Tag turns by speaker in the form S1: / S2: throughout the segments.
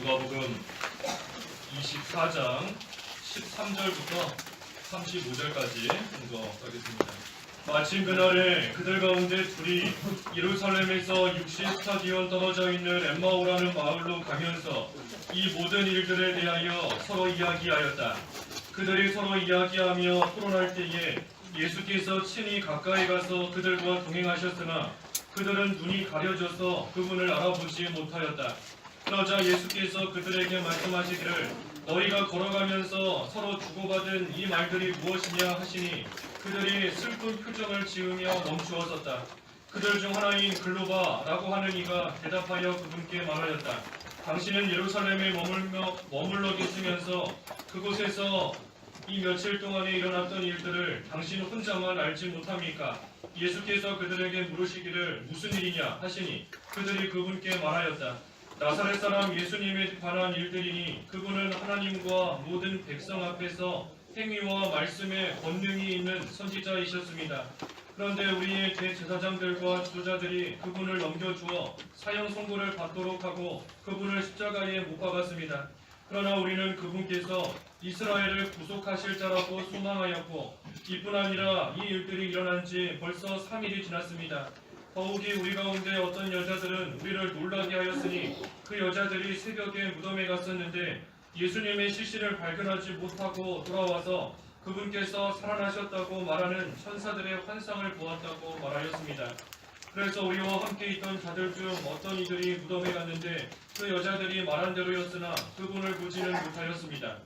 S1: 누가복음 24장 13절부터 35절까지 읽어가겠습니다. 마침 그날에 그들 가운데 둘이 예루살렘에서 60스타디온 떨어져 있는 엠마오라는 마을로 가면서 이 모든 일들에 대하여 서로 이야기하였다. 그들이 서로 이야기하며 토론할 때에 예수께서 친히 가까이 가서 그들과 동행하셨으나 그들은 눈이 가려져서 그분을 알아보지 못하였다. 그러자 예수께서 그들에게 말씀하시기를 너희가 걸어가면서 서로 주고받은 이 말들이 무엇이냐 하시니 그들이 슬픈 표정을 지으며 멈추었었다. 그들 중 하나인 글로바라고 하는 이가 대답하여 그분께 말하였다. 당신은 예루살렘에 머물러 계시면서 그곳에서 이 며칠 동안에 일어났던 일들을 당신 혼자만 알지 못합니까? 예수께서 그들에게 물으시기를 무슨 일이냐 하시니 그들이 그분께 말하였다. 나사렛 사람 예수님에 관한 일들이니 그분은 하나님과 모든 백성 앞에서 행위와 말씀에 권능이 있는 선지자이셨습니다. 그런데 우리의 대제사장들과 지도자들이 그분을 넘겨주어 사형 선고를 받도록 하고 그분을 십자가에 못 박았습니다. 그러나 우리는 그분께서 이스라엘을 구속하실 자라고 소망하였고 이뿐 아니라 이 일들이 일어난 지 벌써 3일이 지났습니다. 더욱이 우리 가운데 어떤 여자들은 우리를 놀라게 하였으니 그 여자들이 새벽에 무덤에 갔었는데 예수님의 시신을 발견하지 못하고 돌아와서 그분께서 살아나셨다고 말하는 천사들의 환상을 보았다고 말하였습니다. 그래서 우리와 함께 있던 자들 중 어떤 이들이 무덤에 갔는데 그 여자들이 말한 대로였으나 그분을 보지는 못하였습니다.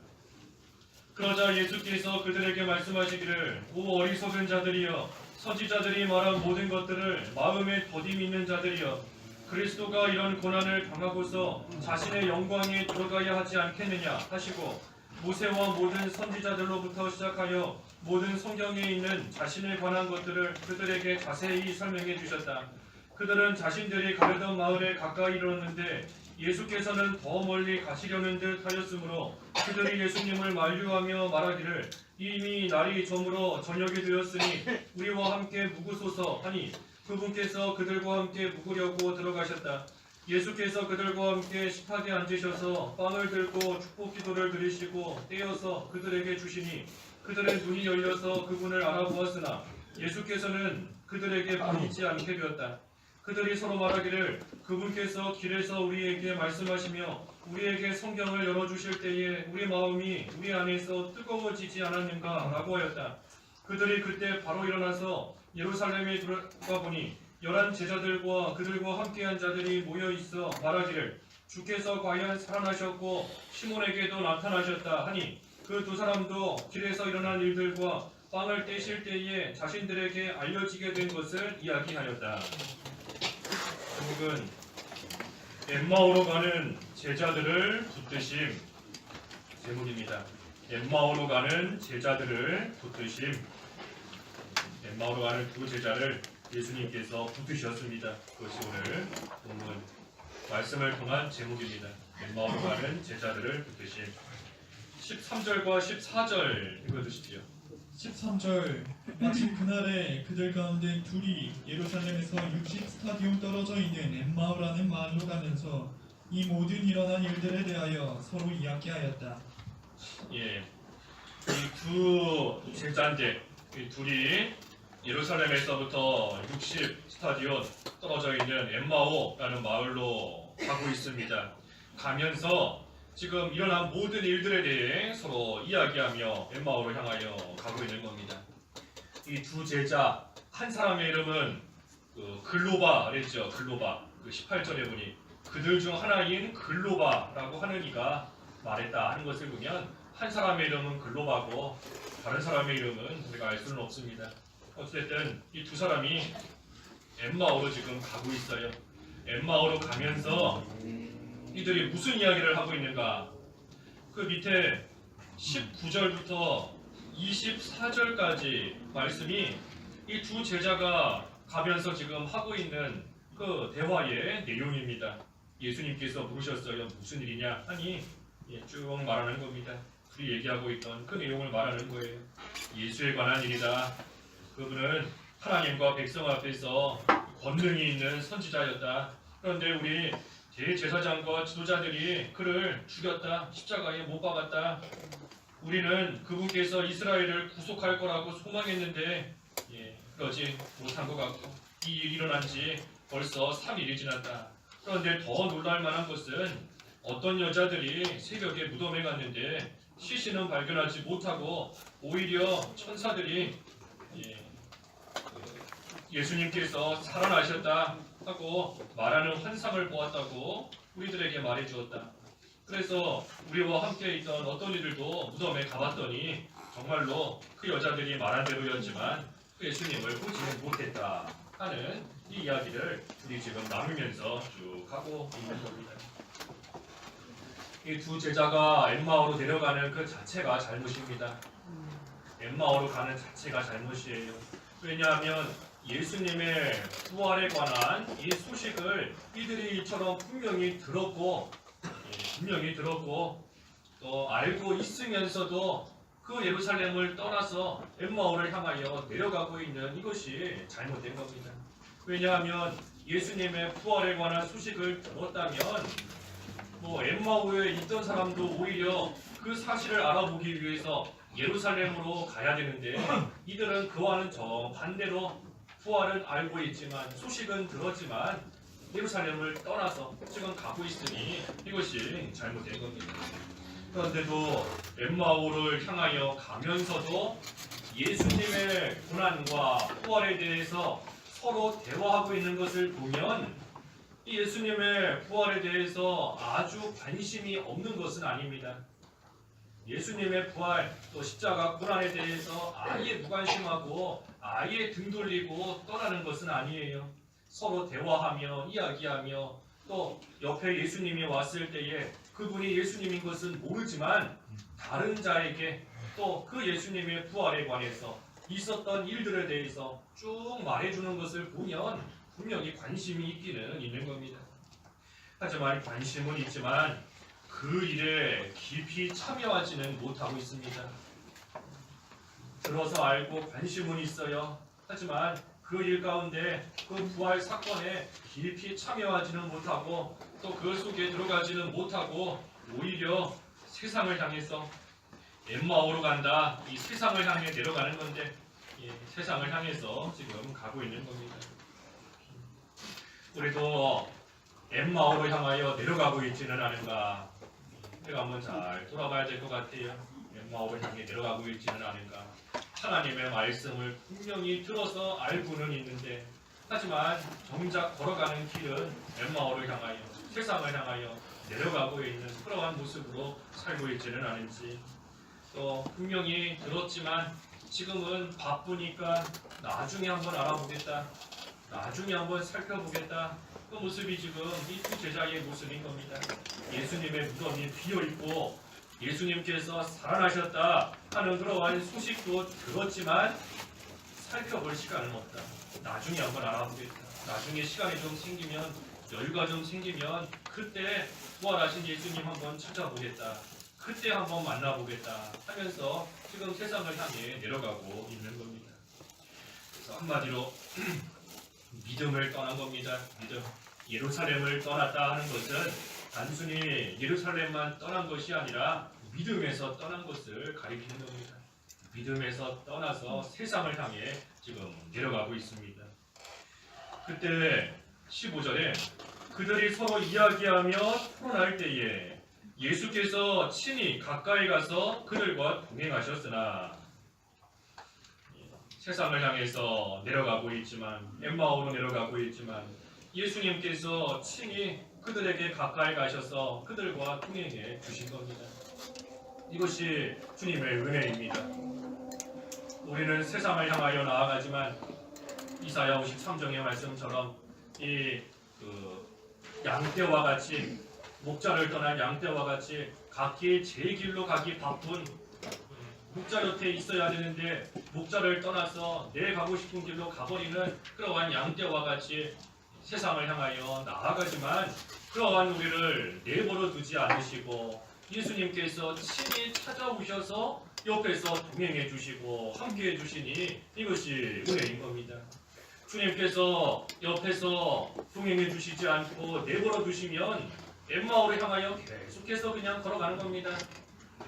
S1: 그러자 예수께서 그들에게 말씀하시기를 오 어리석은 자들이여 선지자들이 말한 모든 것들을 마음에 더디 믿는 자들이여 그리스도가 이런 고난을 당하고서 자신의 영광에 들어가야 하지 않겠느냐 하시고 모세와 모든 선지자들로부터 시작하여 모든 성경에 있는 자신에 관한 것들을 그들에게 자세히 설명해 주셨다. 그들은 자신들이 가려던 마을에 가까이 이르렀는데 예수께서는 더 멀리 가시려는 듯 하였으므로 그들이 예수님을 만류하며 말하기를 이미 날이 저물어 저녁이 되었으니 우리와 함께 묵으소서 하니 그분께서 그들과 함께 묵으려고 들어가셨다. 예수께서 그들과 함께 식탁에 앉으셔서 빵을 들고 축복 기도를 드리시고 떼어서 그들에게 주시니 그들의 눈이 열려서 그분을 알아보았으나 예수께서는 그들에게 보이지 않게 되었다. 그들이 서로 말하기를 그분께서 길에서 우리에게 말씀하시며 우리에게 성경을 열어주실 때에 우리 마음이 우리 안에서 뜨거워지지 않았는가 라고 하였다. 그들이 그때 바로 일어나서 예루살렘에 들어가 보니 11 제자들과 그들과 함께한 자들이 모여있어 말하기를 주께서 과연 살아나셨고 시몬에게도 나타나셨다 하니 그 두 사람도 길에서 일어난 일들과 빵을 떼실 때에 자신들에게 알려지게 된 것을 이야기하였다. 제목은 엠마오로 가는 제자들을 붙드심 제목입니다. 엠마오로 가는 제자들을 붙드심. 엠마오로 가는 두 제자를 예수님께서 붙드셨습니다. 그것이 오늘 본문 말씀을 통한 제목입니다. 엠마오로 가는 제자들을 붙드심. 13절과 14절 읽어주십시오.
S2: 13절 마침 그날에 그들 가운데 둘이 예루살렘에서 60스타디온 떨어져 있는 엠마오라는 마을로 가면서 이 모든 일어난 일들에 대하여 서로 이야기하였다.
S1: 예, 이 두 제자인데 이 둘이 예루살렘에서부터 60스타디온 떨어져 있는 엠마오라는 마을로 가고 있습니다. 가면서 지금 일어난 모든 일들에 대해 서로 이야기하며 엠마오를 향하여 가고 있는 겁니다. 이 두 제자 한 사람의 이름은 글로바랬죠. 글로바. 18절에 보니 그들 중 하나인 글로바라고 하는 이가 말했다 하는 것을 보면 한 사람의 이름은 글로바고 다른 사람의 이름은 우리가 알 수는 없습니다. 어쨌든 이 두 사람이 엠마오로 지금 가고 있어요. 엠마오로 가면서 이들이 무슨 이야기를 하고 있는가? 그 밑에 19절부터 24절까지 말씀이 이 두 제자가 가면서 지금 하고 있는 그 대화의 내용입니다. 예수님께서 물으셨어요. 무슨 일이냐? 하니 쭉 말하는 겁니다. 둘이 얘기하고 있던 그 내용을 말하는 거예요. 예수에 관한 일이다. 그분은 하나님과 백성 앞에서 권능이 있는 선지자였다. 그런데 우리 대제사장과 지도자들이 그를 죽였다, 십자가에 못 박았다. 우리는 그분께서 이스라엘을 구속할 거라고 소망했는데 그러지 못한 것 같고 이 일이 일어난 지 벌써 3일이 지났다. 그런데 더 놀랄 만한 것은 어떤 여자들이 새벽에 무덤에 갔는데 시신은 발견하지 못하고 오히려 천사들이 예수님께서 살아나셨다 하고 말하는 환상을 보았다고 우리들에게 말해 주었다. 그래서 우리와 함께 있던 어떤 이들도 무덤에 가봤더니 정말로 그 여자들이 말한 대로였지만 그 예수님을 보지는 못했다 하는 이 이야기를 우리 지금 나누면서 쭉 하고 있는 겁니다. 이 두 제자가 엠마오로 내려가는 그 자체가 잘못입니다. 엠마오로 가는 자체가 잘못이에요. 왜냐하면 예수님의 부활에 관한 이 소식을 이들이 이처럼 분명히 들었고 또 알고 있으면서도 그 예루살렘을 떠나서 엠마오를 향하여 내려가고 있는 이것이 잘못된 겁니다. 왜냐하면 예수님의 부활에 관한 소식을 들었다면 엠마오에 있던 사람도 오히려 그 사실을 알아보기 위해서 예루살렘으로 가야 되는데 이들은 그와는 정반대로 부활은 알고 있지만 소식은 들었지만 예루살렘을 떠나서 지금 가고 있으니 이것이 잘못된 겁니다. 그런데도 엠마오를 향하여 가면서도 예수님의 고난과 부활에 대해서 서로 대화하고 있는 것을 보면 이 예수님의 부활에 대해서 아주 관심이 없는 것은 아닙니다. 예수님의 부활 또 십자가 고난에 대해서 아예 무관심하고 아예 등 돌리고 떠나는 것은 아니에요. 서로 대화하며 이야기하며 또 옆에 예수님이 왔을 때에 그분이 예수님인 것은 모르지만 다른 자에게 또 그 예수님의 부활에 관해서 있었던 일들에 대해서 쭉 말해주는 것을 보면 분명히 관심이 있기는 있는 겁니다. 하지만 관심은 있지만 그 일에 깊이 참여하지는 못하고 있습니다. 들어서 알고 관심은 있어요. 하지만 그 일 가운데 그 부활 사건에 깊이 참여하지는 못하고 또 그 속에 들어가지는 못하고 오히려 세상을 향해서 엠마오로 간다. 이 세상을 향해 내려가는 건데 세상을 향해서 지금 가고 있는 겁니다. 우리도 엠마오로 향하여 내려가고 있지는 않은가? 우리가 한번 잘 돌아봐야 될 것 같아요. 엠마오를 향해 내려가고 있지는 않은가? 하나님의 말씀을 분명히 들어서 알고는 있는데 하지만 정작 걸어가는 길은 엠마오를 향하여 세상을 향하여 내려가고 있는 그러한 모습으로 살고 있지는 않은지 또 분명히 들었지만 지금은 바쁘니까 나중에 한번 알아보겠다. 나중에 한번 살펴보겠다. 그 모습이 지금 이 두 제자의 모습인 겁니다. 예수님의 무덤이 비어있고 예수님께서 살아나셨다 하는 그러한 소식도 들었지만 살펴볼 시간은 없다. 나중에 한번 알아보겠다. 나중에 시간이 좀 생기면 여유가 좀 생기면 그때 부활하신 예수님 한번 찾아보겠다. 그때 한번 만나보겠다 하면서 지금 세상을 향해 내려가고 있는 겁니다. 그래서 한마디로 믿음을 떠난 겁니다. 믿음. 예루살렘을 떠났다 하는 것은 단순히 예루살렘만 떠난 것이 아니라 믿음에서 떠난 것을 가리키는 겁니다. 믿음에서 떠나서 세상을 향해 지금 내려가고 있습니다. 그때 15절에 그들이 서로 이야기하며 토론할 때에 예수께서 친히 가까이 가서 그들과 동행하셨으나 세상을 향해서 내려가고 있지만 엠마오로 내려가고 있지만 예수님께서 친히 그들에게 가까이 가셔서 그들과 동행해 주신 겁니다. 이것이 주님의 은혜입니다. 우리는 세상을 향하여 나아가지만 이사야 53장의 말씀처럼 이 양떼와 같이 목자를 떠난 양떼와 같이 각기 제 길로 가기 바쁜 목자 곁에 있어야 되는데 목자를 떠나서 내 가고 싶은 길로 가버리는 그러한 양떼와 같이 세상을 향하여 나아가지만 그러한 우리를 내버려 두지 않으시고 예수님께서 친히 찾아오셔서 옆에서 동행해 주시고 함께 해 주시니 이것이 은혜인 겁니다. 주님께서 옆에서 동행해 주시지 않고 내버려 두시면 엠마오를 향하여 계속해서 그냥 걸어가는 겁니다.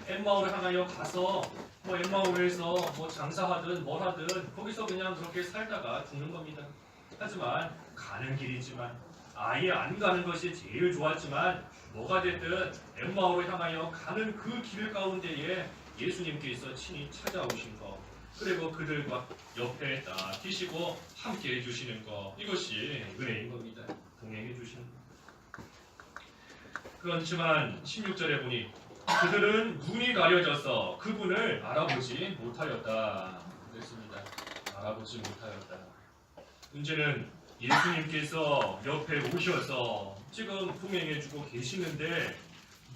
S1: 엠마오를 향하여 가서 뭐 엠마오에서 뭐 장사하든 뭘 하든 거기서 그냥 그렇게 살다가 죽는 겁니다. 하지만 가는 길이지만 아예 안 가는 것이 제일 좋았지만 뭐가 됐든 엠마오를 향하여 가는 그 길 가운데에 예수님께서 친히 찾아오신 것, 그리고 그들과 옆에 딱 계시고 함께 해주시는 것, 이것이 은혜인 겁니다. 동행해 주시는 것. 그렇지만 16절에 보니 그들은 눈이 가려져서 그분을 알아보지 못하였다. 그랬습니다. 알아보지 못하였다. 문제는 예수님께서 옆에 오셔서 지금 동행해주고 계시는데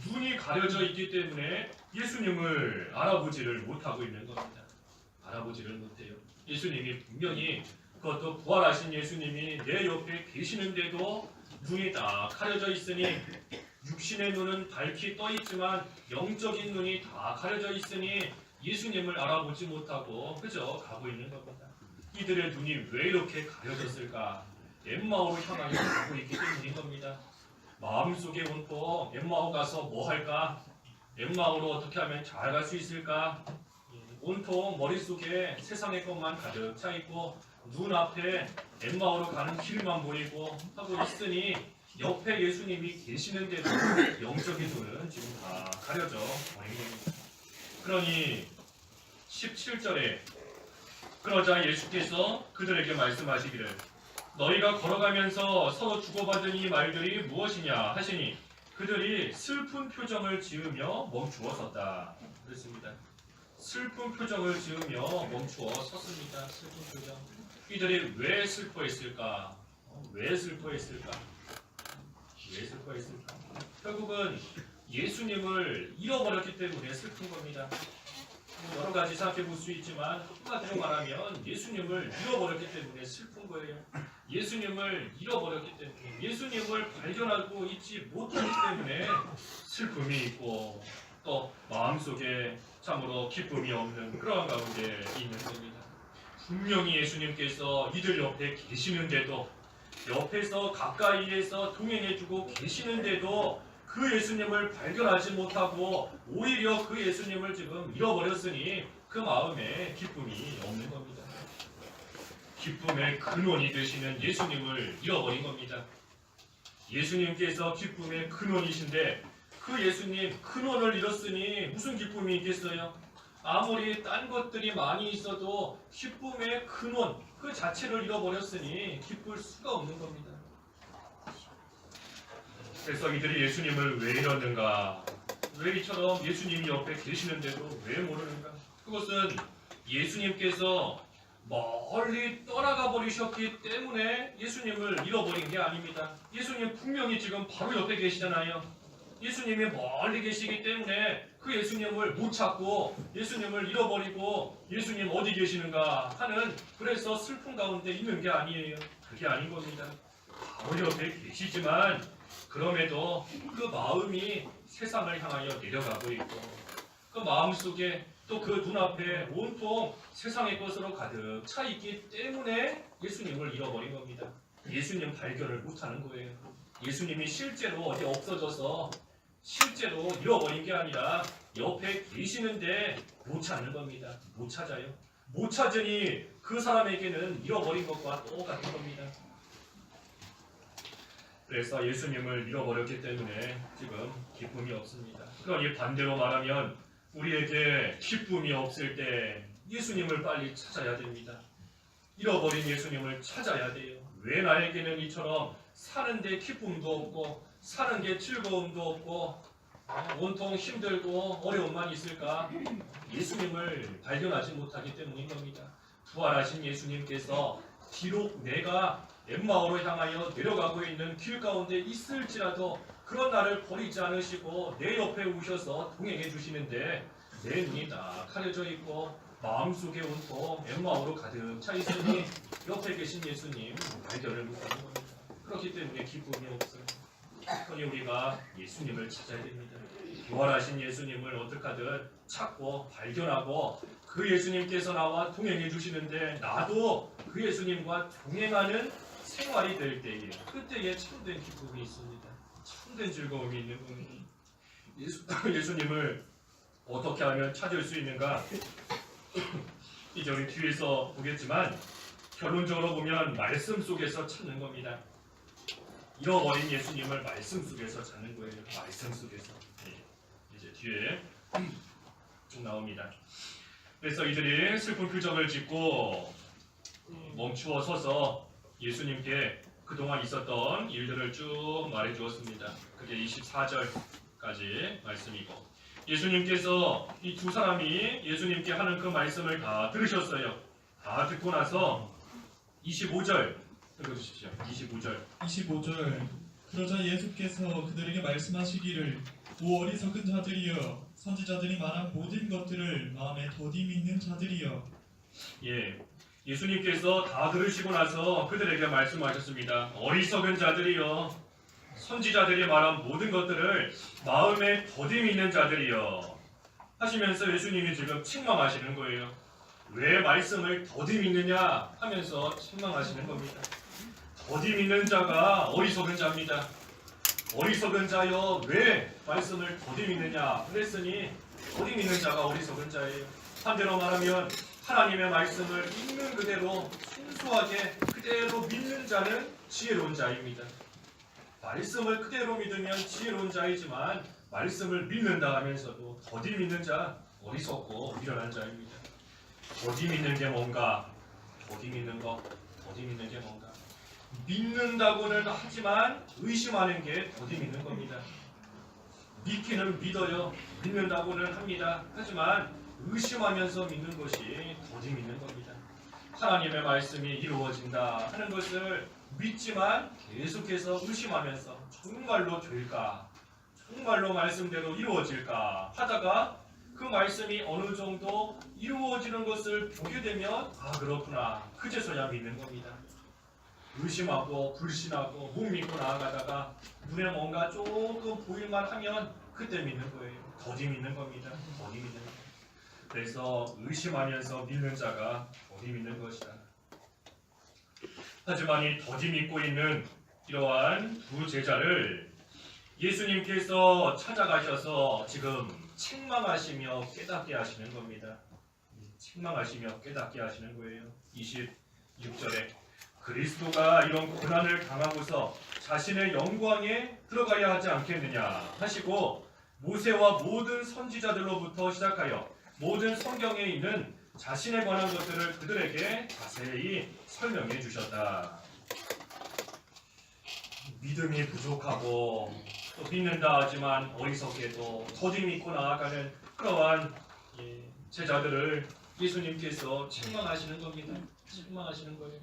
S1: 눈이 가려져 있기 때문에 예수님을 알아보지를 못하고 있는 겁니다. 알아보지를 못해요. 예수님이 분명히, 그것도 부활하신 예수님이 내 옆에 계시는데도 눈이 다 가려져 있으니, 육신의 눈은 밝히 떠 있지만 영적인 눈이 다 가려져 있으니 예수님을 알아보지 못하고 그저 가고 있는 겁니다. 이들의 눈이 왜 이렇게 가려졌을까? 엠마오로 향하여 가고 있기 때문인 겁니다. 마음속에 온통 엠마오 가서 뭐 할까? 엠마오로 어떻게 하면 잘 갈 수 있을까? 온통 머릿속에 세상의 것만 가득 차 있고 눈앞에 엠마오로 가는 길만 보이고 하고 있으니 옆에 예수님이 계시는데도 영적인 눈은 지금 다 가려져 버린 겁니다. 그러니 17절에 그러자 예수께서 그들에게 말씀하시기를 너희가 걸어가면서 서로 주고받은 이 말들이 무엇이냐 하시니 그들이 슬픈 표정을 지으며 멈추어 섰다. 그랬습니다. 슬픈 표정을 지으며 멈추어 섰습니다. 슬픈 표정. 이들이 왜 슬퍼했을까? 왜 슬퍼했을까? 왜 슬퍼했을까? 결국은 예수님을 잃어버렸기 때문에 슬픈 겁니다. 여러 가지 생각해 볼 수 있지만 한마디로 말하면 예수님을 잃어버렸기 때문에 슬픈 거예요. 예수님을 잃어버렸기 때문에, 예수님을 발견하고 있지 못하기 때문에 슬픔이 있고 또 마음속에 참으로 기쁨이 없는 그러한 가운데 있는 겁니다. 분명히 예수님께서 이들 옆에 계시는데도, 옆에서 가까이에서 동행해주고 계시는데도 그 예수님을 발견하지 못하고 오히려 그 예수님을 지금 잃어버렸으니 그 마음에 기쁨이 없는 겁니다. 기쁨의 근원이 되시는 예수님을 잃어버린 겁니다. 예수님께서 기쁨의 근원이신데 그 예수님 근원을 잃었으니 무슨 기쁨이 있겠어요? 아무리 딴 것들이 많이 있어도 기쁨의 근원 그 자체를 잃어버렸으니 기쁠 수가 없는 겁니다. 그래서 이들이 예수님을 왜 잃었는가? 왜 이처럼 예수님이 옆에 계시는데도 왜 모르는가? 그것은 예수님께서 멀리 떠나가 버리셨기 때문에 예수님을 잃어버린 게 아닙니다. 예수님 분명히 지금 바로 옆에 계시잖아요. 예수님이 멀리 계시기 때문에 그 예수님을 못 찾고 예수님을 잃어버리고 예수님 어디 계시는가 하는, 그래서 슬픔 가운데 있는 게 아니에요. 그게 아닌 겁니다. 바로 옆에 계시지만 그럼에도 그 마음이 세상을 향하여 내려가고 있고 그 마음 속에 또 그 눈앞에 온통 세상의 것으로 가득 차 있기 때문에 예수님을 잃어버린 겁니다. 예수님 발견을 못하는 거예요. 예수님이 실제로 어디 없어져서 실제로 잃어버린 게 아니라 옆에 계시는데 못 찾는 겁니다. 못 찾아요. 못 찾으니 그 사람에게는 잃어버린 것과 똑같은 겁니다. 그래서 예수님을 잃어버렸기 때문에 지금 기쁨이 없습니다. 그러니 반대로 말하면 우리에게 기쁨이 없을 때 예수님을 빨리 찾아야 됩니다. 잃어버린 예수님을 찾아야 돼요. 왜 나에게는 이처럼 사는데 기쁨도 없고 사는 게 즐거움도 없고 온통 힘들고 어려움만 있을까? 예수님을 발견하지 못하기 때문인 겁니다. 부활하신 예수님께서 비록 내가 엠마오로 향하여 내려가고 있는 길 가운데 있을지라도 그런 나를 버리지 않으시고 내 옆에 오셔서 동행해 주시는데 내 눈이 다 가려져 있고 마음속에 온통 엠마오로 가득 차 있으니 옆에 계신 예수님 발견을 못하는 겁니다. 그렇기 때문에 기쁨이 없어요. 그러니 우리가 예수님을 찾아야 됩니다. 부활하신 예수님을 어떡하든 찾고 발견하고 그 예수님께서 나와 동행해 주시는데 나도 그 예수님과 동행하는 생활이 될 때에 그때에 참된 기쁨이 있습니다. 참된 즐거움이 있는 겁니다. 예수님을 어떻게 하면 찾을 수 있는가? 이제 우리 뒤에서 보겠지만 결론적으로 보면 말씀 속에서 찾는 겁니다. 잃어버린 예수님을 말씀 속에서 찾는 거예요. 말씀 속에서. 이제 뒤에 쭉 나옵니다. 그래서 이들이 슬픈 표정을 짓고 멈추어 서서 예수님께 그동안 있었던 일들을 쭉 말해 주었습니다. 그게 24절까지 말씀이고 예수님께서 이 두 사람이 예수님께 하는 그 말씀을 다 들으셨어요. 다 듣고 나서 25절 읽어주십시오. 25절
S2: 25절 그러자 예수께서 그들에게 말씀하시기를 오 어리석은 자들이여 선지자들이 말한 모든 것들을 마음에 더디 믿는 자들이여.
S1: 예수님께서 다 들으시고 나서 그들에게 말씀하셨습니다. 어리석은 자들이여 선지자들이 말한 모든 것들을 마음에 더디 믿는 자들이여 하시면서 예수님이 지금 책망하시는 거예요. 왜 말씀을 더디 믿느냐 하면서 책망하시는 겁니다. 더디 믿는 자가 어리석은 자입니다. 어리석은 자여 왜 말씀을 더디 믿느냐 그랬으니 더디 믿는 자가 어리석은 자예요. 반대로 말하면 하나님의 말씀을 있는 그대로 순수하게 그대로 믿는 자는 지혜로운 자입니다. 말씀을 그대로 믿으면 지혜로운 자이지만 말씀을 믿는다 하면서도 더디 믿는 자 어리석고 미련한 자입니다. 더디 믿는 게 뭔가? 더디 믿는 게 뭔가? 믿는다고는 하지만 의심하는 게 더디 믿는 겁니다. 믿기는 믿어요. 믿는다고는 합니다. 하지만 의심하면서 믿는 것이 더디 믿는 겁니다. 하나님의 말씀이 이루어진다 하는 것을 믿지만 계속해서 의심하면서 정말로 될까? 정말로 말씀대로 이루어질까? 하다가 그 말씀이 어느 정도 이루어지는 것을 보게 되면 아 그렇구나. 그제서야 믿는 겁니다. 의심하고 불신하고 못 믿고 나아가다가 눈에 뭔가 조금 보일만 하면 그때 믿는 거예요. 더디 믿는 겁니다. 더디 믿는 거예요. 그래서 의심하면서 믿는 자가 더디 믿는 것이다. 하지만 이 더디 믿고 있는 이러한 두 제자를 예수님께서 찾아가셔서 지금 책망하시며 깨닫게 하시는 겁니다. 책망하시며 깨닫게 하시는 거예요. 26절에 그리스도가 이런 고난을 당하고서 자신의 영광에 들어가야 하지 않겠느냐 하시고 모세와 모든 선지자들로부터 시작하여 모든 성경에 있는 자신에 관한 것들을 그들에게 자세히 설명해 주셨다. 믿음이 부족하고 또 믿는다 하지만 어리석게도 더디 믿고 나아가는 그러한 제자들을 예수님께서 책망하시는 겁니다. 책망하시는 거예요.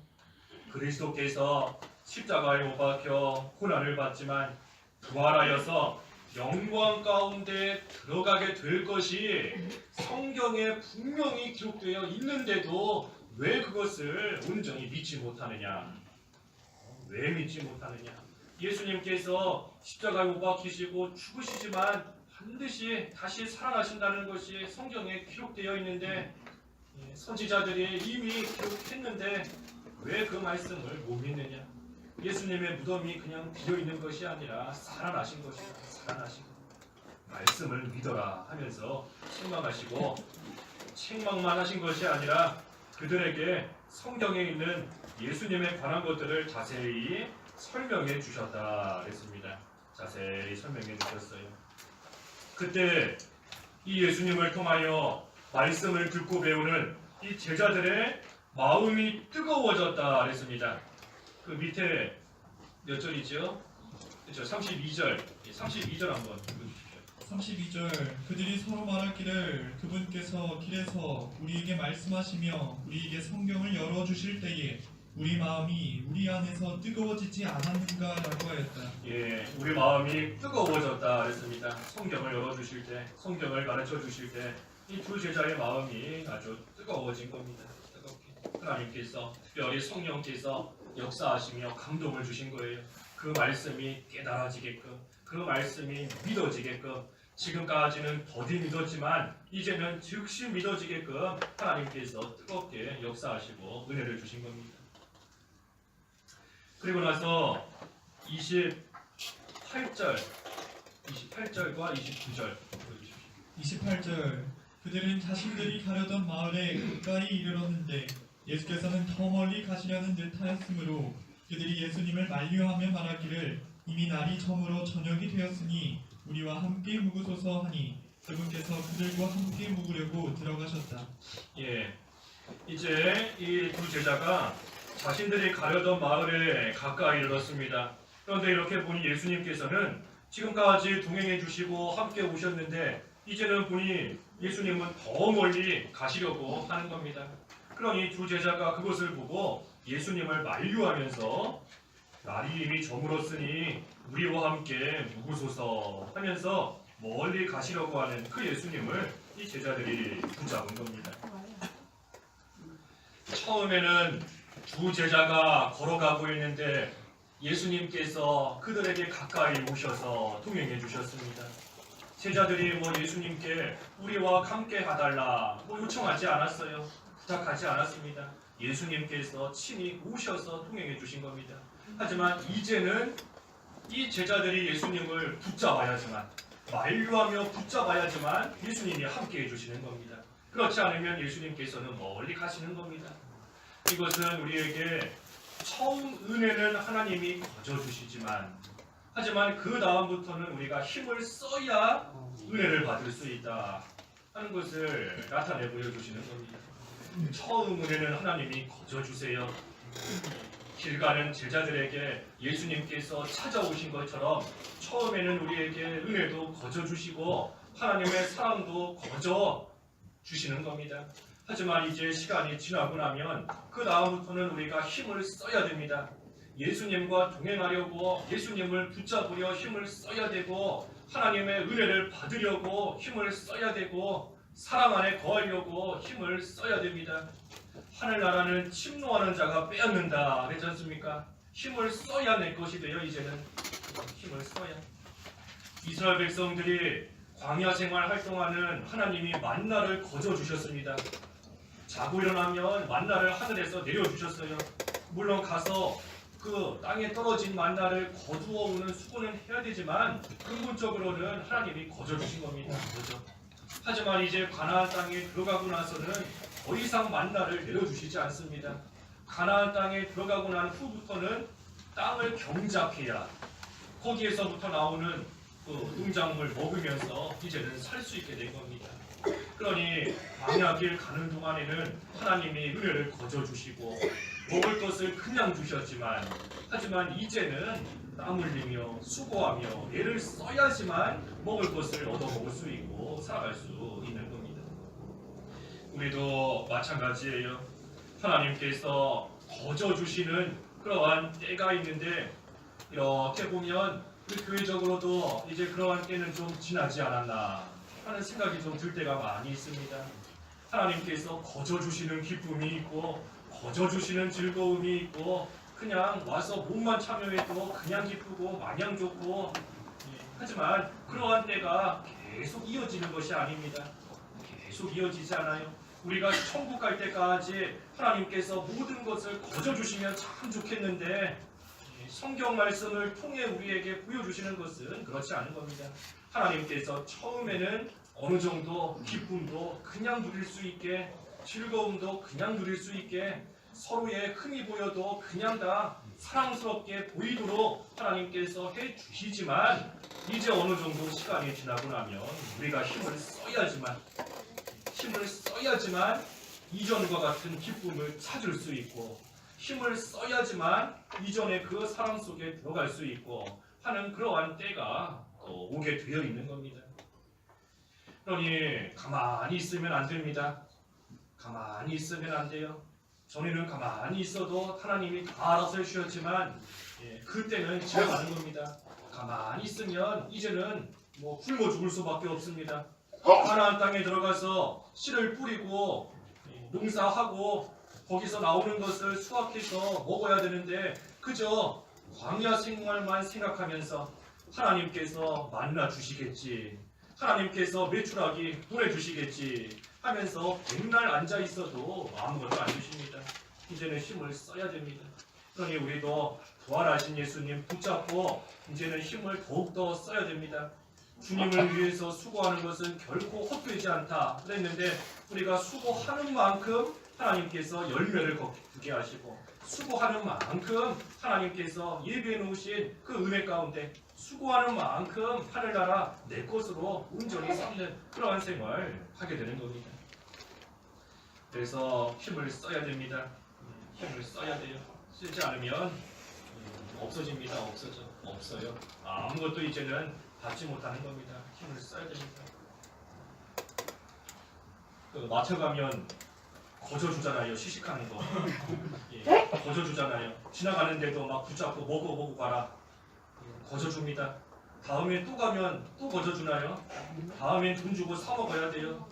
S1: 그리스도께서 십자가에 못 박혀 고난을 받지만 부활하여서 영광 가운데 들어가게 될 것이 성경에 분명히 기록되어 있는데도 왜 그것을 온전히 믿지 못하느냐? 왜 믿지 못하느냐? 예수님께서 십자가에 못 박히시고 죽으시지만 반드시 다시 살아나신다는 것이 성경에 기록되어 있는데 선지자들이 이미 기록했는데 왜 그 말씀을 못 믿느냐? 예수님의 무덤이 그냥 비어있는 것이 아니라 살아나신 것이다. 살아나신 것. 말씀을 믿어라 하면서 책망하시고 책망만 하신 것이 아니라 그들에게 성경에 있는 예수님에 관한 것들을 자세히 설명해 주셨다 그랬습니다. 자세히 설명해 주셨어요. 그때 이 예수님을 통하여 말씀을 듣고 배우는 이 제자들의 마음이 뜨거워졌다 그랬습니다. 그 밑에 몇 절이죠? 그렇죠. 32절. 32절 한번 읽어주십시오.
S2: 32절 그들이 서로 말하기를 그분께서 길에서 우리에게 말씀하시며 우리에게 성경을 열어주실 때에 우리 마음이 우리 안에서 뜨거워지지 않았는가 라고 하였다.
S1: 우리 마음이 뜨거워졌다 그랬습니다. 성경을 열어주실 때, 성경을 가르쳐 주실 때 이 두 제자의 마음이 아주 뜨거워진 겁니다. 뜨겁게. 하나님께서 특별히 성령께서 역사하시며 감동을 주신 거예요. 그 말씀이 깨달아지게끔, 그 말씀이 믿어지게끔, 지금까지는 더디 믿었지만 이제는 즉시 믿어지게끔 하나님께서 뜨겁게 역사하시고 은혜를 주신 겁니다. 그리고 나서 28절과 29절
S2: 28절 그들은 자신들이 가려던 마을에 가까이 이르렀는데 예수께서는 더 멀리 가시려는 듯 하였으므로 그들이 예수님을 만류하며 말하기를 이미 날이 저물어 저녁이 되었으니 우리와 함께 묵으소서 하니 그분께서 그들과 함께 묵으려고 들어가셨다.
S1: 예, 이제 이 두 제자가 자신들이 가려던 마을에 가까이 이르렀습니다. 그런데 이렇게 보니 예수님께서는 지금까지 동행해 주시고 함께 오셨는데 이제는 보니 예수님은 더 멀리 가시려고 하는 겁니다. 그러니 두 제자가 그것을 보고 예수님을 만류하면서 날이 이미 저물었으니 우리와 함께 묵으소서 하면서 멀리 가시려고 하는 그 예수님을 이 제자들이 붙잡은 겁니다. 처음에는 두 제자가 걸어가고 있는데 예수님께서 그들에게 가까이 오셔서 동행해 주셨습니다. 제자들이 예수님께 우리와 함께 하달라 요청하지 않았어요. 부탁하지 않았습니다. 예수님께서 친히 오셔서 동행해 주신 겁니다. 하지만 이제는 이 제자들이 예수님을 붙잡아야지만 만류하며 붙잡아야지만 예수님이 함께 해주시는 겁니다. 그렇지 않으면 예수님께서는 멀리 가시는 겁니다. 이것은 우리에게 처음 은혜는 하나님이 거저주시지만 하지만 그 다음부터는 우리가 힘을 써야 은혜를 받을 수 있다 하는 것을 나타내 보여주시는 겁니다. 처음 은혜는 하나님이 거저주세요. 길 가는 제자들에게 예수님께서 찾아오신 것처럼 처음에는 우리에게 은혜도 거저주시고 하나님의 사랑도 거저주시는 겁니다. 하지만 이제 시간이 지나고 나면 그 다음부터는 우리가 힘을 써야 됩니다. 예수님과 동행하려고 예수님을 붙잡으려 힘을 써야 되고 하나님의 은혜를 받으려고 힘을 써야 되고 사랑 안에 거하려고 힘을 써야 됩니다. 하늘나라는 침노하는 자가 빼앗는다 그랬지 않습니까? 힘을 써야 내 것이 돼요. 이제는 힘을 써야. 이스라엘 백성들이 광야 생활 활동하는 하나님이 만나를 거저주셨습니다. 자고 일어나면 만나를 하늘에서 내려주셨어요. 물론 가서 그 땅에 떨어진 만나를 거두어 오는 수고는 해야 되지만 근본적으로는 하나님이 거저주신 겁니다. 거저. 하지만 이제 가나안 땅에 들어가고 나서는 더 이상 만나를 내려주시지 않습니다. 가나안 땅에 들어가고 난 후부터는 땅을 경작해야 거기에서부터 나오는 그 농작물 먹으면서 이제는 살 수 있게 된 겁니다. 그러니 광야길 가는 동안에는 하나님이 은혜를 거저주시고 먹을 것을 그냥 주셨지만 하지만 이제는 땀 흘리며 수고하며 애를 써야지만 먹을 것을 얻어 먹을 수 있고 살아갈 수 있는 겁니다. 우리도 마찬가지예요. 하나님께서 거저주시는 그러한 때가 있는데 이렇게 보면 우리 교회적으로도 이제 그러한 때는 좀 지나지 않았나 하는 생각이 좀 들 때가 많이 있습니다. 하나님께서 거저주시는 기쁨이 있고 거저주시는 즐거움이 있고 그냥 와서 몸만 참여해도 그냥 기쁘고 마냥 좋고 하지만 그러한 때가 계속 이어지는 것이 아닙니다. 계속 이어지지 않아요. 우리가 천국 갈 때까지 하나님께서 모든 것을 거저주시면 참 좋겠는데 성경 말씀을 통해 우리에게 보여주시는 것은 그렇지 않은 겁니다. 하나님께서 처음에는 어느 정도 기쁨도 그냥 누릴 수 있게 즐거움도 그냥 누릴 수 있게 서로의 흠이 보여도 그냥 다 사랑스럽게 보이도록 하나님께서 해주시지만 이제 어느 정도 시간이 지나고 나면 우리가 힘을 써야지만 이전과 같은 기쁨을 찾을 수 있고 힘을 써야지만 이전의 그 사랑 속에 들어갈 수 있고 하는 그러한 때가 오게 되어 있는 겁니다. 그러니 가만히 있으면 안 됩니다. 가만히 있으면 안 돼요. 전에는 가만히 있어도 하나님이 다 알아서 해주셨지만 그때는 지나가는 겁니다. 가만히 있으면 이제는 굶어 죽을 수밖에 없습니다. 가나안 땅에 들어가서 씨를 뿌리고 농사하고 거기서 나오는 것을 수확해서 먹어야 되는데 그저 광야 생활만 생각하면서 하나님께서 만나 주시겠지 하나님께서 메추라기 보내주시겠지 하면서 백날 앉아 있어도 아무것도 안 주십니다. 이제는 힘을 써야 됩니다. 그러니 우리도 부활하신 예수님 붙잡고 이제는 힘을 더욱더 써야 됩니다. 주님을 위해서 수고하는 것은 결코 헛되지 않다 그랬는데 우리가 수고하는 만큼 하나님께서 열매를 거두게 하시고 수고하는 만큼 하나님께서 예비해 놓으신 그 은혜 가운데 수고하는 만큼 하늘나라 내 것으로 온전히 삼는 그러한 생활을 하게 되는 겁니다. 그래서 힘을 써야 됩니다. 힘을 써야 돼요. 쓰지 않으면 없어집니다. 없어요. 아무것도 이제는 받지 못하는 겁니다. 힘을 써야 됩니다. 맞춰가면 거저주잖아요. 시식하는 거. 예, 거저주잖아요. 지나가는데도 막 붙잡고 먹고 가라. 거저줍니다. 다음에 또 가면 또 거저주나요? 다음엔 돈 주고 사 먹어야 돼요.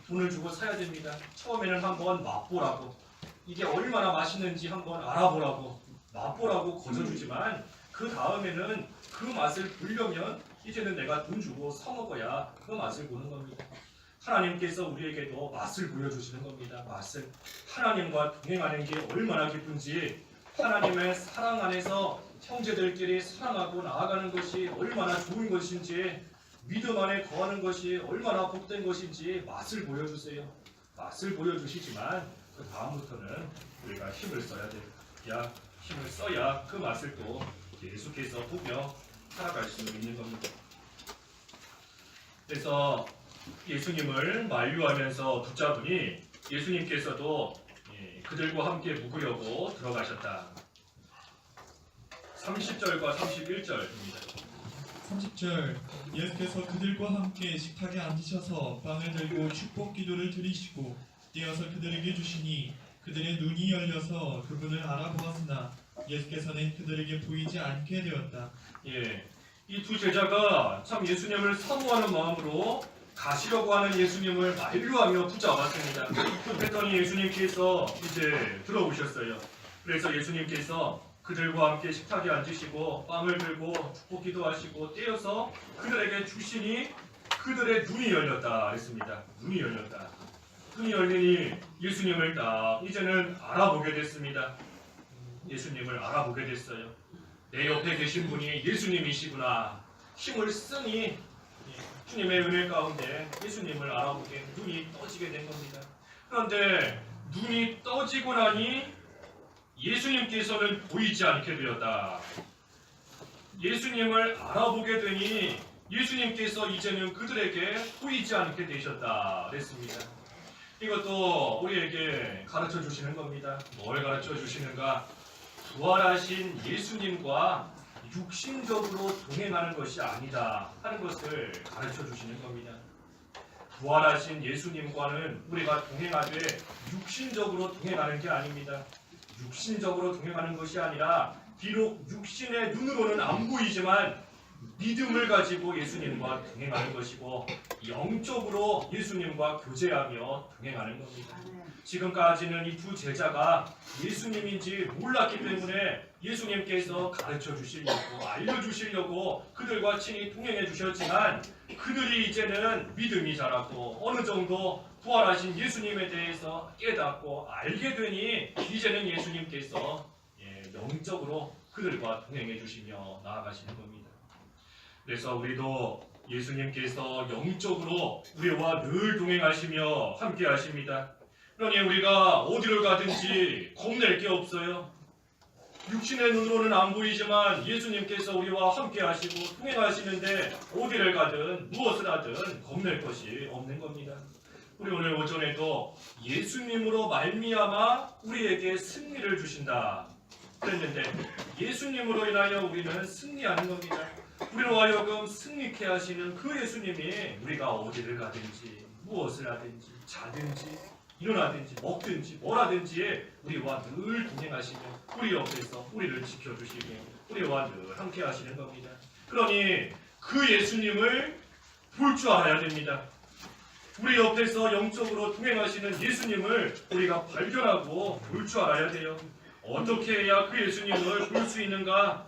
S1: 돈을 주고 사야 됩니다. 처음에는 한번 맛보라고. 이게 얼마나 맛있는지 한번 알아보라고. 맛보라고 거저주지만 그 다음에는 그 맛을 보려면 이제는 내가 돈 주고 사 먹어야 그 맛을 보는 겁니다. 하나님께서 우리에게도 맛을 보여주시는 겁니다. 맛을. 하나님과 동행하는 게 얼마나 기쁜지, 하나님의 사랑 안에서 형제들끼리 사랑하고 나아가는 것이 얼마나 좋은 것인지, 믿음 안에 거하는 것이 얼마나 복된 것인지 맛을 보여주세요. 맛을 보여주시지만 그 다음부터는 우리가 힘을 써야 돼요. 힘을 써야 그 맛을 또 계속해서 보며 살아갈 수 있는 겁니다. 그래서 예수님을 만류하면서 붙잡으니 예수님께서도 그들과 함께 묵으려고 들어가셨다. 30절과 31절입니다.
S2: 30절 예수께서 그들과 함께 식탁에 앉으셔서 빵을 들고 축복 기도를 드리시고 떼어서 그들에게 주시니 그들의 눈이 열려서 그분을 알아보았으나 예수께서는 그들에게 보이지 않게 되었다.
S1: 이 두 제자가 참 예수님을 사모하는 마음으로 가시려고 하는 예수님을 만류하며 붙잡았습니다. 그랬더니 예수님께서 이제 들어오셨어요. 그래서 예수님께서 그들과 함께 식탁에 앉으시고 빵을 들고 축복 기도하시고 떼어서 그들에게 주시니 그들의 눈이 열렸다 했습니다. 눈이 열렸다. 눈이 열리니 예수님을 딱 이제는 알아보게 됐습니다. 예수님을 알아보게 됐어요. 내 옆에 계신 분이 예수님이시구나. 힘을 쓰니 주님의 은혜 가운데 예수님을 알아보게 눈이 떠지게 된 겁니다. 그런데 눈이 떠지고 나니 예수님께서는 보이지 않게 되었다. 예수님을 알아보게 되니 예수님께서 이제는 그들에게 보이지 않게 되셨다 그랬습니다. 이것도 우리에게 가르쳐 주시는 겁니다. 뭘 가르쳐 주시는가? 부활하신 예수님과 육신적으로 동행하는 것이 아니다 하는 것을 가르쳐 주시는 겁니다. 부활하신 예수님과는 우리가 동행하되 육신적으로 동행하는 게 아닙니다. 육신적으로 동행하는 것이 아니라 비록 육신의 눈으로는 안 보이지만 믿음을 가지고 예수님과 동행하는 것이고 영적으로 예수님과 교제하며 동행하는 겁니다. 지금까지는 이 두 제자가 예수님인지 몰랐기 때문에 예수님께서 가르쳐 주시려고 알려주시려고 그들과 친히 동행해 주셨지만 그들이 이제는 믿음이 자라고 어느 정도 부활하신 예수님에 대해서 깨닫고 알게 되니 이제는 예수님께서 영적으로 그들과 동행해 주시며 나아가시는 겁니다. 그래서 우리도 예수님께서 영적으로 우리와 늘 동행하시며 함께 하십니다. 그러니 우리가 어디를 가든지 겁낼 게 없어요. 육신의 눈으로는 안 보이지만 예수님께서 우리와 함께 하시고 동행하시는데 어디를 가든 무엇을 하든 겁낼 것이 없는 겁니다. 우리 오늘 오전에도 예수님으로 말미암아 우리에게 승리를 주신다 그랬는데 예수님으로 인하여 우리는 승리하는 겁니다. 우리로 하여금 승리케 하시는 그 예수님이 우리가 어디를 가든지 무엇을 하든지 자든지 일어나든지 먹든지 뭐라든지 우리와 늘 동행하시며 우리 옆에서 우리를 지켜주시며 우리와 늘 함께 하시는 겁니다. 그러니 그 예수님을 볼 줄 알아야 됩니다. 우리 옆에서 영적으로 동행하시는 예수님을 우리가 발견하고 볼 줄 알아야 돼요. 어떻게 해야 그 예수님을 볼 수 있는가?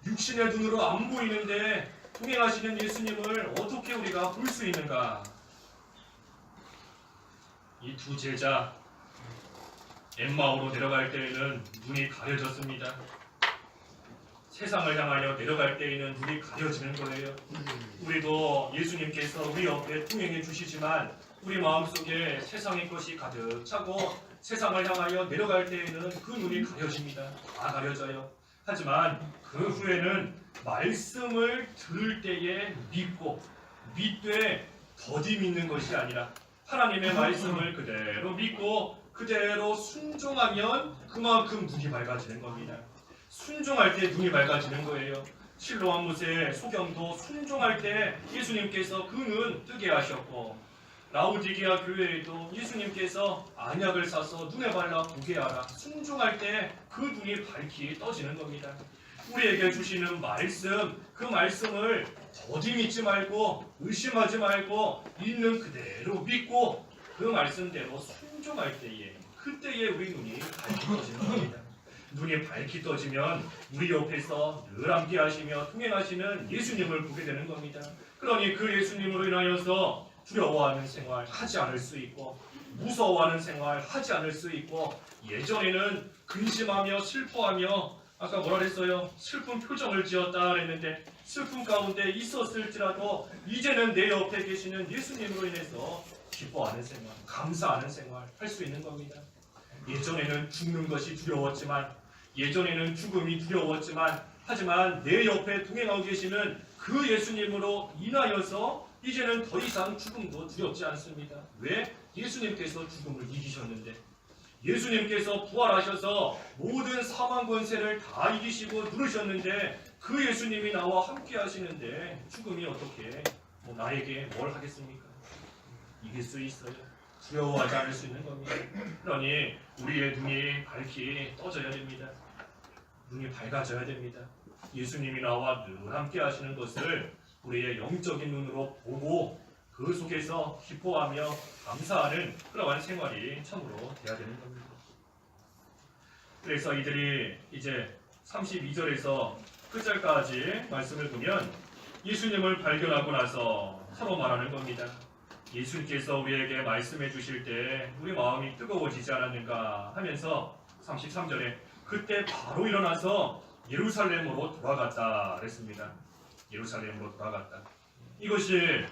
S1: 육신의 눈으로 안 보이는데 동행하시는 예수님을 어떻게 우리가 볼 수 있는가? 이 두 제자 엠마오로 내려갈 때에는 눈이 가려졌습니다. 세상을 향하여 내려갈 때에는 눈이 가려지는 거예요. 우리도 예수님께서 우리 옆에 동행해 주시지만 우리 마음속에 세상의 것이 가득 차고 세상을 향하여 내려갈 때에는 그 눈이 가려집니다. 다 가려져요. 하지만 그 후에는 말씀을 들을 때에 믿되 더디 믿는 것이 아니라 하나님의 말씀을 그대로 믿고 그대로 순종하면 그만큼 눈이 밝아지는 겁니다. 순종할 때 눈이 밝아지는 거예요. 실로암 못의 소경도 순종할 때 예수님께서 그 눈 뜨게 하셨고 라우디게아 교회에도 예수님께서 안약을 사서 눈에 발라 보게 하라. 순종할 때 그 눈이 밝히 떠지는 겁니다. 우리에게 주시는 말씀, 그 말씀을 더디 믿지 말고 의심하지 말고 있는 그대로 믿고 그 말씀대로 순종할 때에 그때에 우리 눈이 밝히 떠지는 겁니다. 눈이 밝히 떠지면 우리 옆에서 늘 함께 하시며 통행하시는 예수님을 보게 되는 겁니다. 그러니 그 예수님으로 인하여서 두려워하는 생활 하지 않을 수 있고 무서워하는 생활 하지 않을 수 있고 예전에는 근심하며 슬퍼하며 아까 뭐라 그랬어요? 슬픈 표정을 지었다 그랬는데 슬픔 가운데 있었을지라도 이제는 내 옆에 계시는 예수님으로 인해서 기뻐하는 생활, 감사하는 생활 할 수 있는 겁니다. 예전에는 죽는 것이 두려웠지만 예전에는 죽음이 두려웠지만 하지만 내 옆에 동행하고 계시는 그 예수님으로 인하여서 이제는 더 이상 죽음도 두렵지 않습니다. 왜? 예수님께서 죽음을 이기셨는데 예수님께서 부활하셔서 모든 사망 권세를 다 이기시고 누르셨는데 그 예수님이 나와 함께 하시는데 죽음이 어떻게 나에게 뭘 하겠습니까? 이길 수 있어요. 두려워하지 않을 수 있는 겁니다. 그러니 우리의 눈이 밝히 떠져야 됩니다. 눈이 밝아져야 됩니다. 예수님이 나와 늘 함께 하시는 것을 우리의 영적인 눈으로 보고 그 속에서 기뻐하며 감사하는 그러한 생활이 참으로 돼야 되는 겁니다. 그래서 이들이 이제 32절에서 끝절까지 말씀을 보면 예수님을 발견하고 나서 서로 말하는 겁니다. 예수님께서 우리에게 말씀해 주실 때 우리 마음이 뜨거워지지 않았는가 하면서 33절에 그때 바로 일어나서 예루살렘으로 돌아갔다 그랬습니다. 예루살렘으로 돌아갔다. 이것이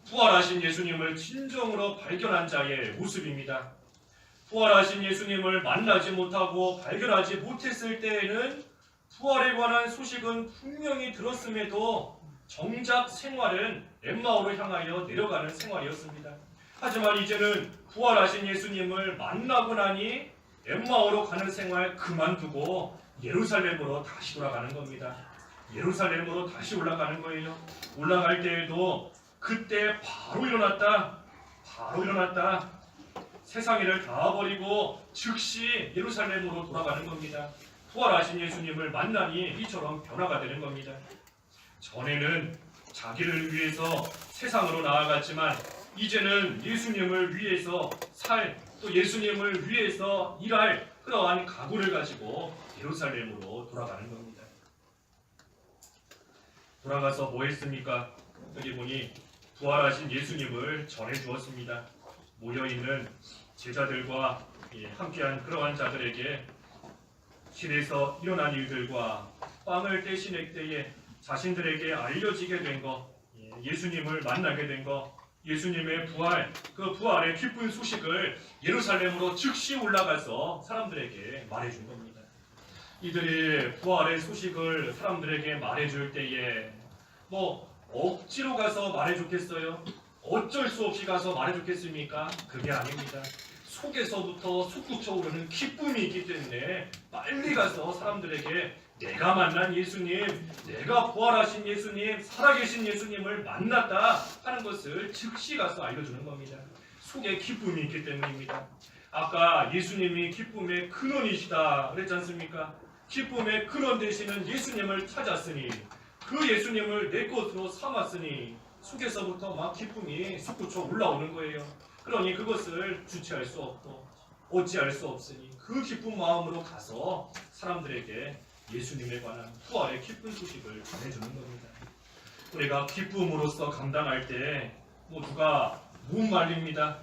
S1: 부활하신 예수님을 진정으로 발견한 자의 모습입니다. 부활하신 예수님을 만나지 못하고 발견하지 못했을 때에는 부활에 관한 소식은 분명히 들었음에도 정작 생활은 엠마오로 향하여 내려가는 생활이었습니다. 하지만 이제는 부활하신 예수님을 만나고 나니 엠마오로 가는 생활 그만두고 예루살렘으로 다시 돌아가는 겁니다. 예루살렘으로 다시 올라가는 거예요. 올라갈 때에도 그때 바로 일어났다. 세상 일을 다 버리고 즉시 예루살렘으로 돌아가는 겁니다. 부활하신 예수님을 만나니 이처럼 변화가 되는 겁니다. 전에는 자기를 위해서 세상으로 나아갔지만 이제는 예수님을 위해서 또 예수님을 위해서 일할 그러한 각오를 가지고 예루살렘으로 돌아가는 겁니다. 돌아가서 뭐 했습니까? 여기 보니 부활하신 예수님을 전해 주었습니다. 모여있는 제자들과 함께한 그러한 자들에게 길에서 일어난 일들과 빵을 떼시낼 때에 자신들에게 알려지게 된 것, 예수님을 만나게 된 것, 예수님의 부활, 그 부활의 기쁜 소식을 예루살렘으로 즉시 올라가서 사람들에게 말해준 겁니다. 이들이 부활의 소식을 사람들에게 말해줄 때에 억지로 가서 말해줬겠어요? 어쩔 수 없이 가서 말해줬겠습니까? 그게 아닙니다. 속에서부터 솟구쳐 오르는 기쁨이 있기 때문에 빨리 가서 사람들에게 내가 만난 예수님, 내가 부활하신 예수님, 살아계신 예수님을 만났다 하는 것을 즉시 가서 알려주는 겁니다. 속에 기쁨이 있기 때문입니다. 아까 예수님이 기쁨의 근원이시다 그랬지 않습니까? 기쁨의 근원 되시는 예수님을 찾았으니 그 예수님을 내 것으로 삼았으니 속에서부터 막 기쁨이 솟구쳐 올라오는 거예요. 그러니 그것을 주체할 수 없고 어찌할 수 없으니 그 기쁜 마음으로 가서 사람들에게 예수님에 관한 부활의 기쁜 소식을 전해주는 겁니다. 우리가 기쁨으로써 감당할 때 누가 못 말립니다.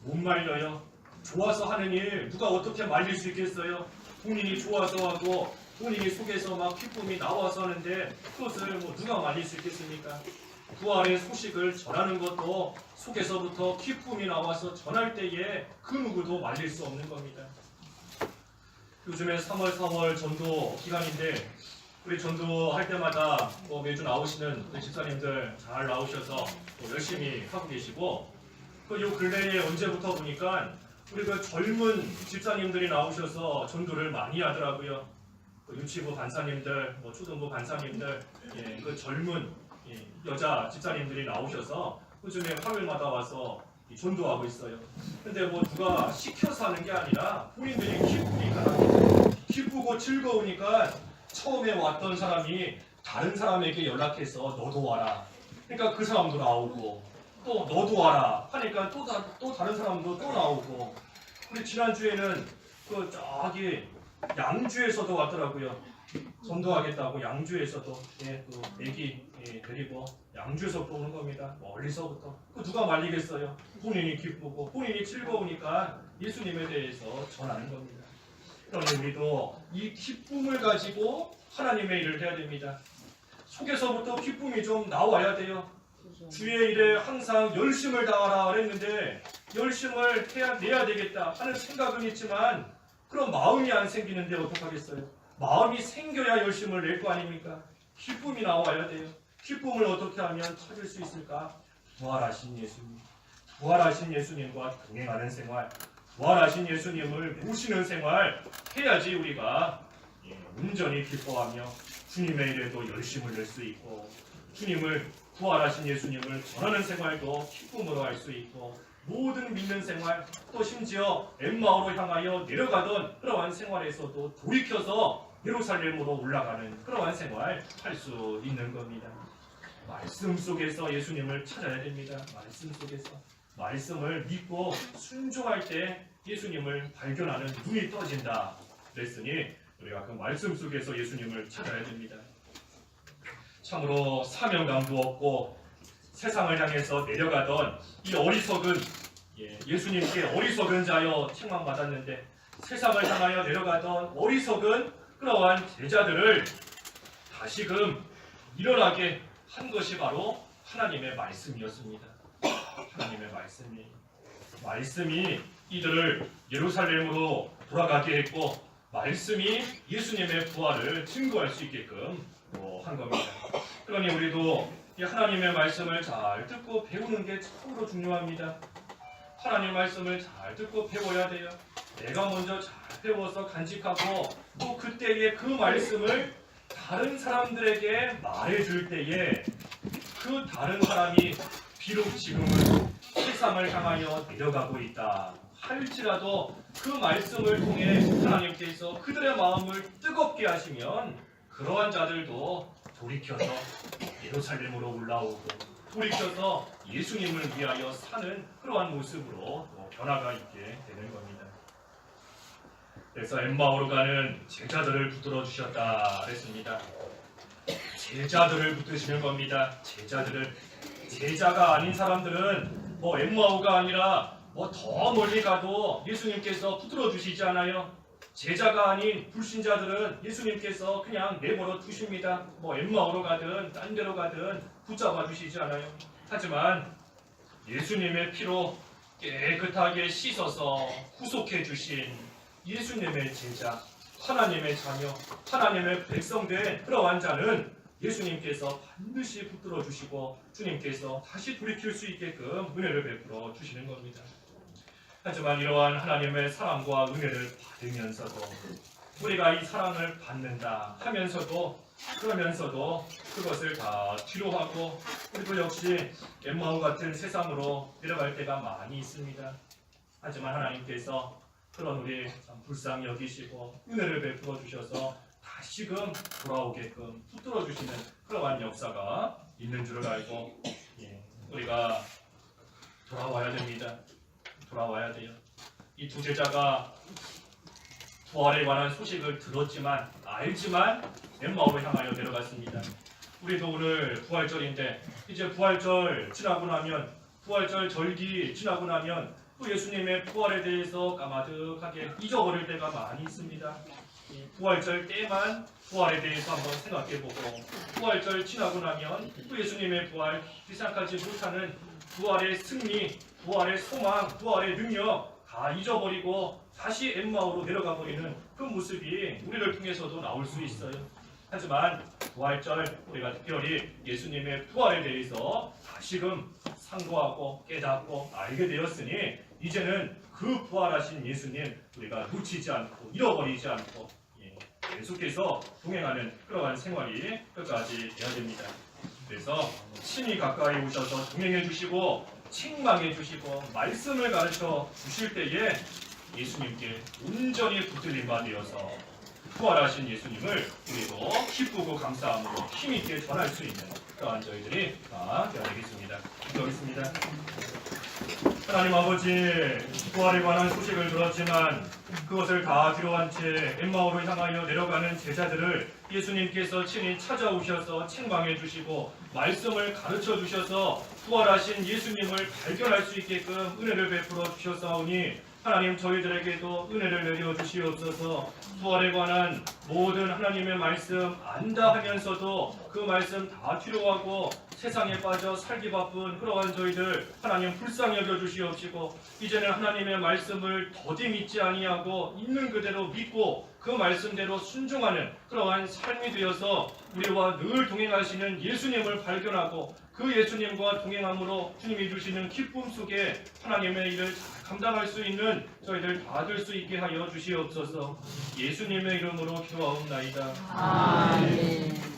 S1: 못 말려요. 좋아서 하는 일 누가 어떻게 말릴 수 있겠어요? 본인이 좋아서 하고 본인이 속에서 막 기쁨이 나와서 하는데 그것을 누가 말릴 수 있겠습니까? 부활의 소식을 전하는 것도 속에서부터 기쁨이 나와서 전할 때에 그 누구도 말릴 수 없는 겁니다. 요즘에 3월 4월 전도 기간인데 우리 전도할 때마다 매주 나오시는 우리 집사님들 잘 나오셔서 열심히 하고 계시고 요 근래에 언제부터 보니까 우리 그 젊은 집사님들이 나오셔서 전도를 많이 하더라고요. 유치부 반사님들, 초등부 반사님들, 그 젊은 여자 집사님들이 나오셔서 요즘에 화요일마다 와서 전도하고 있어요. 근데 누가 시켜서 하는 게 아니라 본인들이 기쁘니까 기쁘고 즐거우니까 처음에 왔던 사람이 다른 사람에게 연락해서 너도 와라. 그러니까 그 사람도 나오고 또 너도 와라 하니까 또 다른 사람도 또 나오고 우리 지난주에는 저기 양주에서도 왔더라고요. 전도하겠다고 양주에서도 또 애기 데리고 양주에서부터 오는 겁니다. 멀리서부터. 누가 말리겠어요? 본인이 기쁘고 본인이 즐거우니까 예수님에 대해서 전하는 겁니다. 그러니 우리도 이 기쁨을 가지고 하나님의 일을 해야 됩니다. 속에서부터 기쁨이 좀 나와야 돼요. 주의 일에 항상 열심을 다하라 그랬는데 열심을 내야 되겠다 하는 생각은 있지만 그런 마음이 안 생기는데 어떡하겠어요? 마음이 생겨야 열심을 낼 거 아닙니까? 기쁨이 나와야 돼요. 기쁨을 어떻게 하면 찾을 수 있을까? 부활하신 예수님, 부활하신 예수님과 동행하는 생활, 부활하신 예수님을 모시는 생활 해야지 우리가 온전히 기뻐하며 주님의 일에도 열심을 낼 수 있고 주님을 부활하신 예수님을 전하는 생활도 기쁨으로 할 수 있고 모든 믿는 생활 또 심지어 엠마오로 향하여 내려가던 그러한 생활에서도 돌이켜서 예루살렘으로 올라가는 그러한 생활 할 수 있는 겁니다. 말씀 속에서 예수님을 찾아야 됩니다. 말씀 속에서 말씀을 믿고 순종할 때 예수님을 발견하는 눈이 떠진다 그랬으니 우리가 그 말씀 속에서 예수님을 찾아야 됩니다. 참으로 사명감도 없고 세상을 향해서 내려가던 이 어리석은 예수님께 어리석은 자여 책망받았는데 세상을 향하여 내려가던 어리석은 그러한 제자들을 다시금 일어나게 한 것이 바로 하나님의 말씀이었습니다. 하나님의 말씀이 이들을 예루살렘으로 돌아가게 했고 말씀이 예수님의 부활을 증거할 수 있게끔 한 겁니다. 그러니 우리도 이 하나님의 말씀을 잘 듣고 배우는 게 참으로 중요합니다. 하나님 말씀을 잘 듣고 배워야 돼요. 내가 먼저 잘 배워서 간직하고 또 그때에 그 말씀을 다른 사람들에게 말해줄 때에 그 다른 사람이 비록 지금은 세상을 향하여 내려가고 있다 할지라도 그 말씀을 통해 하나님께서 그들의 마음을 뜨겁게 하시면 그러한 자들도 돌이켜서 예루살렘으로 올라오고 돌이켜서 예수님을 위하여 사는 그러한 모습으로 변화가 있게 되는 겁니다. 그래서 엠마오로 가는 제자들을 붙들어 주셨다 그랬습니다. 제자들을 붙드시는 겁니다. 제자가 아닌 사람들은 엠마오가 아니라 더 멀리 가도 예수님께서 붙들어 주시지 않아요. 제자가 아닌 불신자들은 예수님께서 그냥 내버려 두십니다. 엠마오로 가든 딴 데로 가든 붙잡아 주시지 않아요. 하지만 예수님의 피로 깨끗하게 씻어서 구속해 주신 예수님의 제자, 하나님의 자녀, 하나님의 백성된 그러한 자는 예수님께서 반드시 붙들어 주시고 주님께서 다시 돌이킬 수 있게끔 은혜를 베풀어 주시는 겁니다. 하지만 이러한 하나님의 사랑과 은혜를 받으면서도 우리가 이 사랑을 받는다 하면서도 그러면서도 그것을 다 뒤로하고 우리도 역시 엠마오 같은 세상으로 내려갈 때가 많이 있습니다. 하지만 하나님께서 그런 우리 참 불쌍히 여기시고 은혜를 베풀어 주셔서 다시금 돌아오게끔 붙들어 주시는 그러한 역사가 있는 줄을 알고 우리가 돌아와야 됩니다. 돌아와야 돼요. 이 두 제자가 부활에 관한 소식을 들었지만 알지만 엠마오로 향하여 내려갔습니다. 우리도 오늘 부활절인데 이제 부활절 지나고 나면 부활절 절기 지나고 나면 또 예수님의 부활에 대해서 까마득하게 잊어버릴 때가 많이 있습니다. 이 부활절 때만 부활에 대해서 한번 생각해보고 부활절 지나고 나면 또 예수님의 부활 생각하지 못하는 부활의 승리, 부활의 소망, 부활의 능력 다 잊어버리고 다시 엠마오로 내려가 버리는 그 모습이 우리를 통해서도 나올 수 있어요. 하지만 부활절 우리가 특별히 예수님의 부활에 대해서 다시금 상고하고 깨닫고 알게 되었으니 이제는 그 부활하신 예수님 우리가 놓치지 않고 잃어버리지 않고 계속해서 동행하는 그러한 생활이 끝까지 돼야 됩니다. 그래서 친히 가까이 오셔서 동행해 주시고 책망해 주시고 말씀을 가르쳐 주실 때에 예수님께 온전히 붙들림 받으어서 부활하신 예수님을 우리도 기쁘고 감사함으로 힘있게 전할 수 있는 그러한 저희들이 다 되어야 되겠습니다. 기도하겠습니다. 하나님 아버지, 부활에 관한 소식을 들었지만 그것을 다 뒤로한 채 엠마오로 향하여 내려가는 제자들을 예수님께서 친히 찾아오셔서 책망해 주시고 말씀을 가르쳐 주셔서 부활하신 예수님을 발견할 수 있게끔 은혜를 베풀어 주셨사오니 하나님 저희들에게도 은혜를 내려 주시옵소서. 부활에 관한 모든 하나님의 말씀 안다 하면서도 그 말씀 다 뒤로하고 세상에 빠져 살기 바쁜 그러한 저희들 하나님 불쌍히 여겨 주시옵시고 이제는 하나님의 말씀을 더디 믿지 아니하고 있는 그대로 믿고 그 말씀대로 순종하는 그러한 삶이 되어서 우리와 늘 동행하시는 예수님을 발견하고 그 예수님과 동행함으로 주님이 주시는 기쁨 속에 하나님의 일을 잘 감당할 수 있는 저희들 다 될 수 있게 하여 주시옵소서. 예수님의 이름으로 기도하옵나이다.
S3: 아멘.